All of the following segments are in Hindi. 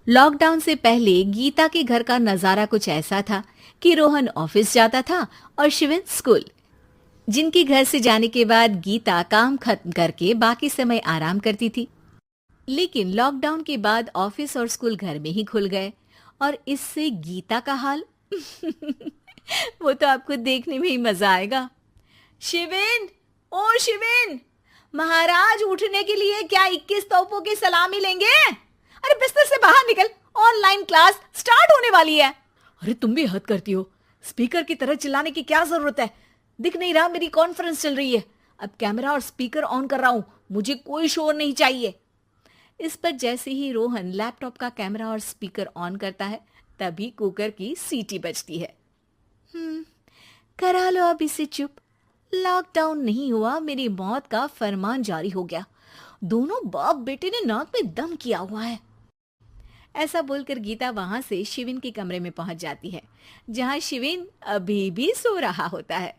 लॉकडाउन से पहले गीता के घर का नजारा कुछ ऐसा था कि रोहन ऑफिस जाता था और शिविन स्कूल। जिनके घर से जाने के बाद गीता काम खत्म करके बाकी समय आराम करती थी। लेकिन लॉकडाउन के बाद ऑफिस और स्कूल घर में ही खुल गए और इससे गीता का हाल वो तो आपको देखने में ही मजा आएगा। शिविन, ओ शिविन, महाराज उठने के लिए क्या 21 तोपों की सलामी लेंगे? अरे बिस्तर से बाहर निकल, ऑनलाइन क्लास स्टार्ट होने वाली है। अरे तुम भी हद करती हो, स्पीकर की तरह चिल्लाने की क्या जरूरत है? दिख नहीं रहा मेरी कॉन्फ्रेंस चल रही है। अब कैमरा और स्पीकर ऑन कर रहा हूं, मुझे कोई शोर नहीं चाहिए। इस पर जैसे ही रोहन लैपटॉप का कैमरा और स्पीकर ऑन करता है तभी कुकर की सीटी बजती है। करा लो अब इसे चुप। लॉकडाउन नहीं हुआ, मेरी मौत का फरमान जारी हो गया। दोनों बाप बेटे ने नाक में दम किया हुआ है। ऐसा बोलकर गीता वहां से शिविन के कमरे में पहुंच जाती है, जहां शिविन अभी भी सो रहा होता है।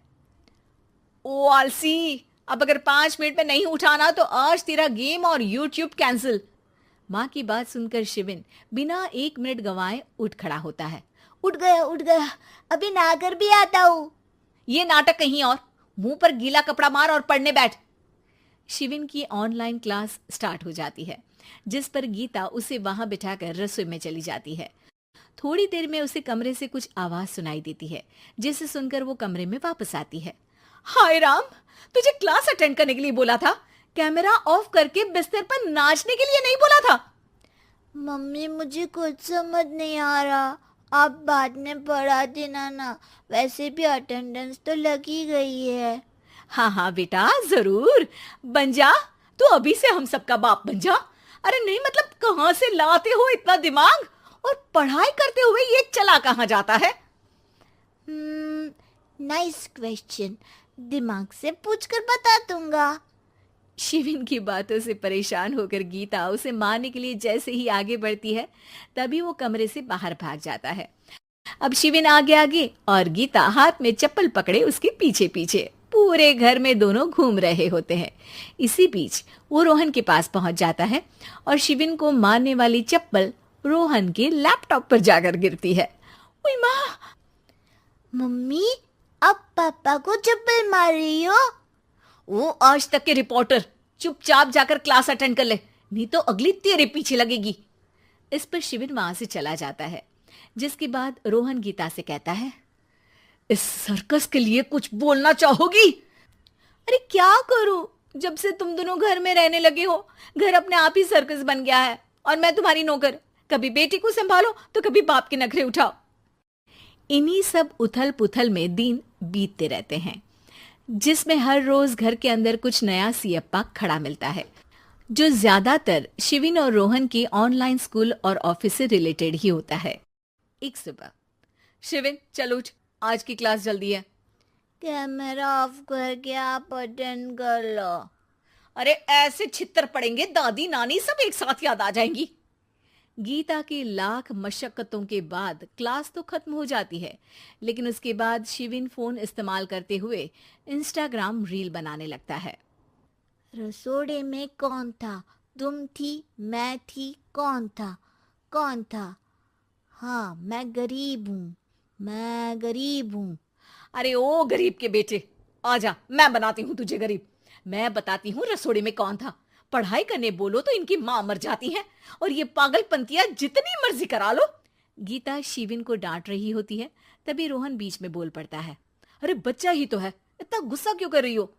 ओ आलसी, अब अगर 5 मिनट में नहीं उठाना तो आज तेरा गेम और यूट्यूब कैंसिल। माँ की बात सुनकर शिविन बिना 1 मिनट गंवाए उठ खड़ा होता है। उठ गया, अभी नहाकर भी आता हूँ। ये नाटक कहीं और, मुंह पर गीला कपड़ा मार और पढ़ने बैठ। शिविन की ऑनलाइन क्लास स्टार्ट हो जाती है, जिस पर गीता उसे वहां बिठाकर रसोई में चली जाती है। थोड़ी देर में उसे कमरे से कुछ आवाज सुनाई देती है, जिसे सुनकर वो कमरे में वापस आती है। हाय राम, तुझे क्लास अटेंड करने के लिए बोला था, कैमरा ऑफ करके बिस्तर पर नाचने के लिए नहीं बोला था। मम्मी मुझे कुछ समझ नहीं आ रहा, आप बाद में पढ़ा देना ना, वैसे भी अटेंडेंस तो लगी गई है। हाँ हाँ बेटा, जरूर बन जा। तू अभी से हम सबका बाप बन जा। अरे नहीं मतलब कहाँ से लाते हो इतना दिमाग, और पढ़ाई करते हुए ये चला कहाँ जाता है? नाइस क्वेश्चन, दिमाग से पूछकर बता दूंगा। शिविन की बातों से परेशान होकर गीता उसे मारने के लिए जैसे ही आगे बढ़ती है तभी वो कमरे से बाहर भाग जाता है। अब शिविन आगे आगे और गीता हाथ में चप्पल पकड़े उसके पीछे पीछे पूरे घर में दोनों घूम रहे होते हैं। इसी बीच वो रोहन के पास पहुंच जाता है और शिविन को मारने वाली चप्पल रोहन के लैपटॉप पर जाकर गिरती है। ओए माँ! मम्मी, अब पापा को चप्पल मार रही हो? वो आज तक के रिपोर्टर, चुपचाप जाकर क्लास अटेंड कर ले, नहीं तो अगली तेरे पीछे लगेगी। इस पर शिविन वहां से चला जाता है, जिसके बाद रोहन गीता से कहता है, इस सर्कस के लिए कुछ बोलना चाहोगी? अरे क्या करूं, जब से तुम दोनों घर में रहने लगे हो, घर अपने आप ही सर्कस बन गया है और मैं तुम्हारी नौकर। कभी बेटी को संभालो तो कभी बाप के नखरे उठाओ। इन्हीं सब उथल पुथल में दिन बीतते रहते हैं, जिसमें हर रोज घर के अंदर कुछ नया सियप्पा खड़ा मिलता है, जो ज्यादातर शिविन और रोहन के ऑनलाइन स्कूल और ऑफिस से रिलेटेड ही होता है। एक सुबह, शिविन चल उठ, आज की क्लास जल्दी है। कैमरा ऑफ करके आप अटेंड कर लो। अरे ऐसे छित्तर पड़ेंगे, दादी नानी सब एक साथ याद आ जाएंगी। गीता की लाख मशक्कतों के बाद क्लास तो खत्म हो जाती है, लेकिन उसके बाद शिविन फोन इस्तेमाल करते हुए इंस्टाग्राम रील बनाने लगता है। रसोड़े में कौन था? तुम थी, मैं थी, कौन था? कौन था? हाँ, मैं गरीब हूँ, मैं गरीब हूँ। अरे ओ गरीब के बेटे, आजा, मैं बनाती हूँ तुझे गरीब। मैं बताती हूँ रसोड़े में कौन था। पढ़ाई करने बोलो तो इनकी माँ मर जाती है, और ये पागलपंतियां जितनी मर्जी करा लो। गीता शिविन को डांट रही होती है, तभी रोहन बीच में बोल पड़ता है। अरे बच्चा ही तो है, इतना गुस्सा क्यों कर रही हो?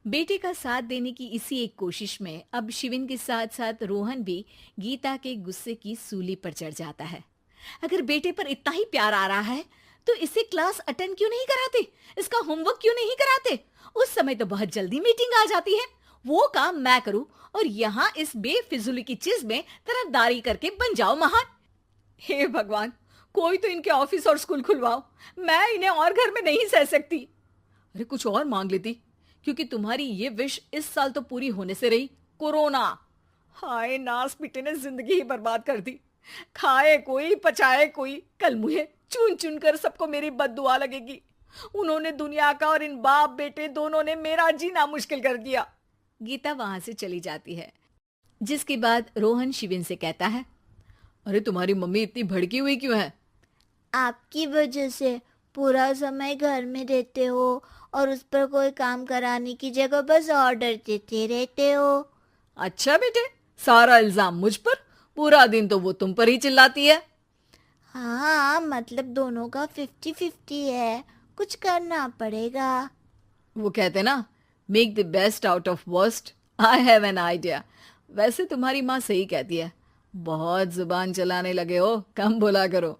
बेटे का साथ देने की इसी एक कोशिश में अब शिविन के साथ साथ रोहन भी गीता के गुस्से की सूली पर चढ़ जाता है। अगर बेटे पर इतना ही प्यार आ रहा है तो इसे क्लास अटेंड क्यों नहीं कराते, इसका होमवर्क क्यों नहीं कराते? उस समय तो बहुत जल्दी मीटिंग आ जाती है, वो काम मैं करूं और यहाँ इस बेफिजुली की चीज में तरफदारी करके बन जाओ महान। हे भगवान, कोई तो इनके ऑफिस और स्कूल खुलवाओ, मैं इन्हें और घर में नहीं सह सकती। अरे कुछ और मांग लेती, क्योंकि तुम्हारी ये विश इस साल तो पूरी होने से रही, कोरोना। हाय नास पिटे ने जिंदगी ही बर्बाद कर दी। खाए कोई पचाए कोई, कल मुझे चुन चुन कर सबको मेरी बद्दुआ लगेगी। उन्होंने दुनिया का और इन बाप बेटे दोनों ने मेरा जीना मुश्किल कर दिया। गीता वहां से चली जाती है, जिसके बाद रोहन शिविन से कहता है, अरे तुम्हारी मम्मी इतनी भड़की हुई क्यों है? आपकी वजह से पूरा समय घर में रहते हो और उस पर कोई काम कराने की जगह बस ऑर्डर देते रहते हो। अच्छा बेटे, सारा इल्जाम मुझ पर, पूरा दिन तो वो तुम पर ही चिल्लाती है। हाँ, मतलब दोनों का 50-50 है, कुछ करना पड़ेगा। वो कहते ना, make the best out of worst. I have an idea. वैसे तुम्हारी माँ सही कहती है, बहुत जुबान चलाने लगे हो, कम बोला करो।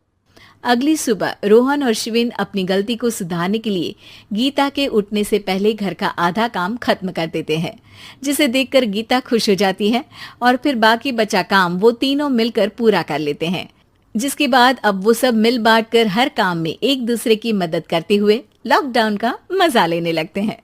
अगली सुबह रोहन और शिविन अपनी गलती को सुधारने के लिए गीता के उठने से पहले घर का आधा काम खत्म कर देते हैं, जिसे देखकर गीता खुश हो जाती है और फिर बाकी बचा काम वो तीनों मिलकर पूरा कर लेते हैं। जिसके बाद अब वो सब मिल बांट कर हर काम में एक दूसरे की मदद करते हुए लॉकडाउन का मजा लेने लगते हैं।